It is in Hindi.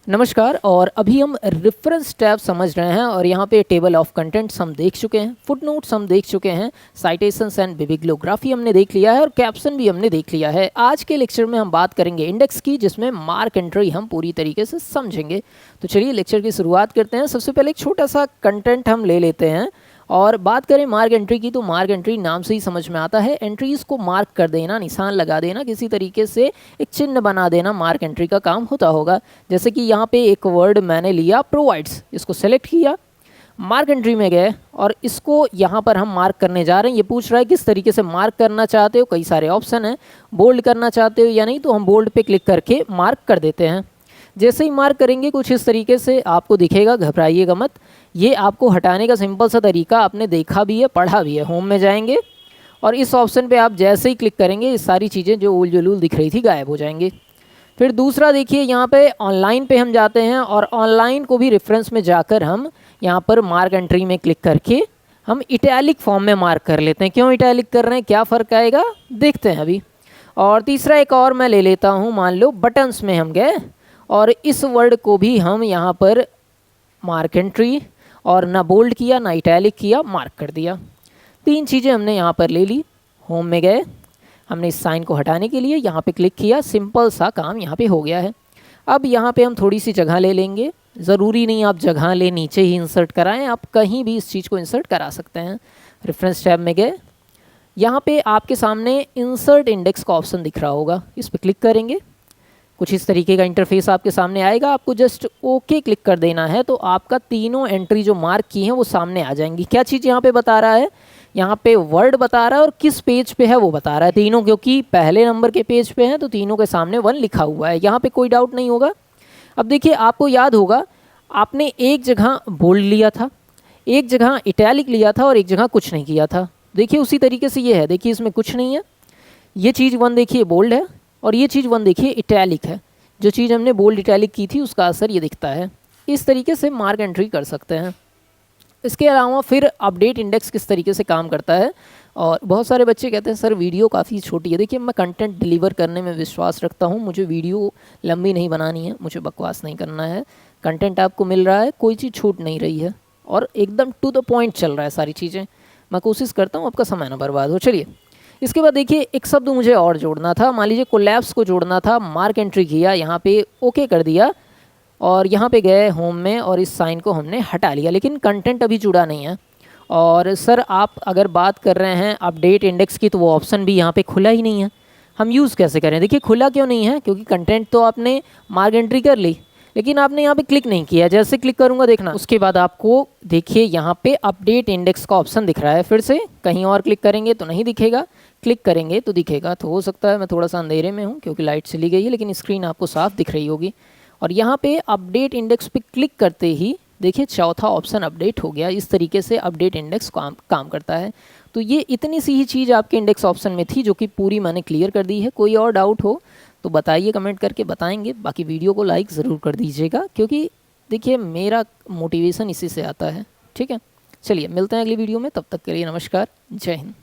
नमस्कार। और अभी हम रेफरेंस टैब समझ रहे हैं और यहाँ पे टेबल ऑफ कंटेंट्स हम देख चुके हैं, फुटनोट्स हम देख चुके हैं, साइटेशंस एंड बिब्लियोग्राफी हमने देख लिया है और कैप्शन भी हमने देख लिया है। आज के लेक्चर में हम बात करेंगे इंडेक्स की, जिसमें मार्क एंट्री हम पूरी तरीके से समझेंगे। तो चलिए लेक्चर की शुरुआत करते हैं। सबसे पहले एक छोटा सा कंटेंट हम ले लेते हैं और बात करें मार्क एंट्री की, तो मार्क एंट्री नाम से ही समझ में आता है, एंट्रीज़ को मार्क कर देना, निशान लगा देना, किसी तरीके से एक चिन्ह बना देना, मार्क एंट्री का काम होता होगा। जैसे कि यहाँ पे एक वर्ड मैंने लिया प्रोवाइड्स, इसको सेलेक्ट किया, मार्क एंट्री में गए और इसको यहाँ पर हम मार्क करने जा रहे हैं। ये पूछ रहा है किस तरीके से मार्क करना चाहते हो, कई सारे ऑप्शन हैं, बोल्ड करना चाहते हो या नहीं, तो हम बोल्ड पे क्लिक करके मार्क कर देते हैं। जैसे ही मार्क करेंगे कुछ इस तरीके से आपको दिखेगा, घबराइएगा मत। ये आपको हटाने का सिंपल सा तरीका आपने देखा भी है, पढ़ा भी है। होम में जाएंगे और इस ऑप्शन पे आप जैसे ही क्लिक करेंगे ये सारी चीज़ें जो उल जुलूल दिख रही थी गायब हो जाएंगे। फिर दूसरा देखिए, यहाँ पे ऑनलाइन पे हम जाते हैं और ऑनलाइन को भी रेफरेंस में जाकर हम यहाँ पर मार्क एंट्री में क्लिक करके हम इटैलिक फॉर्म में मार्क कर लेते हैं। क्यों इटैलिक कर रहे हैं, क्या फ़र्क आएगा, देखते हैं अभी। और तीसरा एक और मैं ले लेता हूँ, मान लो बटन्स में हम गए और इस वर्ड को भी हम यहाँ पर मार्क एंट्री, और ना बोल्ड किया ना इटैलिक किया, मार्क कर दिया। तीन चीज़ें हमने यहाँ पर ले ली। होम में गए, हमने इस साइन को हटाने के लिए यहाँ पे क्लिक किया, सिंपल सा काम यहाँ पे हो गया है। अब यहाँ पे हम थोड़ी सी जगह ले लेंगे, ज़रूरी नहीं आप जगह ले नीचे ही इंसर्ट कराएं, आप कहीं भी इस चीज़ को इंसर्ट करा सकते हैं। रेफरेंस टैब में गए, यहाँ पे आपके सामने इंसर्ट इंडेक्स का ऑप्शन दिख रहा होगा, इस पर क्लिक करेंगे। कुछ इस तरीके का इंटरफेस आपके सामने आएगा, आपको जस्ट ओके क्लिक कर देना है तो आपका तीनों एंट्री जो मार्क की हैं वो सामने आ जाएंगी। क्या चीज़ यहाँ पे बता रहा है, यहाँ पे वर्ड बता रहा है और किस पेज पे है वो बता रहा है। तीनों क्योंकि पहले नंबर के पेज पे हैं तो तीनों के सामने 1 लिखा हुआ है, यहाँ पे कोई डाउट नहीं होगा। अब देखिए, आपको याद होगा आपने एक जगह बोल्ड लिया था, एक जगह इटैलिक लिया था और एक जगह कुछ नहीं किया था। देखिए उसी तरीके से ये है, देखिए इसमें कुछ नहीं है, ये चीज़ 1 देखिए बोल्ड है और ये चीज़ 1 देखिए इटैलिक है। जो चीज़ हमने बोल्ड इटैलिक की थी उसका असर ये दिखता है। इस तरीके से मार्क एंट्री कर सकते हैं। इसके अलावा फिर अपडेट इंडेक्स किस तरीके से काम करता है, और बहुत सारे बच्चे कहते हैं सर वीडियो काफ़ी छोटी है। देखिए मैं कंटेंट डिलीवर करने में विश्वास रखता हूँ, मुझे वीडियो लंबी नहीं बनानी है, मुझे बकवास नहीं करना है। कंटेंट आपको मिल रहा है, कोई चीज़ छूट नहीं रही है और एकदम टू द पॉइंट चल रहा है सारी चीज़ें। मैं कोशिश करता हूँ आपका समय ना बर्बाद हो। चलिए इसके बाद देखिए, एक शब्द मुझे और जोड़ना था, मान लीजिए कोलैप्स को जोड़ना था। मार्क एंट्री किया, यहाँ पे ओके कर दिया और यहाँ पे गए होम में और इस साइन को हमने हटा लिया, लेकिन कंटेंट अभी जुड़ा नहीं है। और सर आप अगर बात कर रहे हैं अपडेट इंडेक्स की, तो वो ऑप्शन भी यहाँ पे खुला ही नहीं है, हम यूज़ कैसे करें। देखिए खुला क्यों नहीं है, क्योंकि कंटेंट तो आपने मार्क एंट्री कर ली लेकिन आपने यहाँ पे क्लिक नहीं किया। जैसे क्लिक करूँगा देखना, उसके बाद आपको देखिए यहाँ पे अपडेट इंडेक्स का ऑप्शन दिख रहा है। फिर से कहीं और क्लिक करेंगे तो नहीं दिखेगा, क्लिक करेंगे तो दिखेगा। तो हो सकता है मैं थोड़ा सा अंधेरे में हूँ क्योंकि लाइट चली गई है, लेकिन स्क्रीन आपको साफ दिख रही होगी। और यहाँ पे अपडेट इंडेक्स पे क्लिक करते ही देखिए चौथा ऑप्शन अपडेट हो गया। इस तरीके से अपडेट इंडेक्स काम करता है। तो ये इतनी सी ही चीज़ आपके इंडेक्स ऑप्शन में थी जो कि पूरी मैंने क्लियर कर दी है। कोई और डाउट हो तो बताइए, कमेंट करके बताएंगे। बाकी वीडियो को लाइक ज़रूर कर दीजिएगा क्योंकि देखिए मेरा मोटिवेशन इसी से आता है। ठीक है, चलिए मिलते हैं अगली वीडियो में, तब तक के लिए नमस्कार, जय हिंद।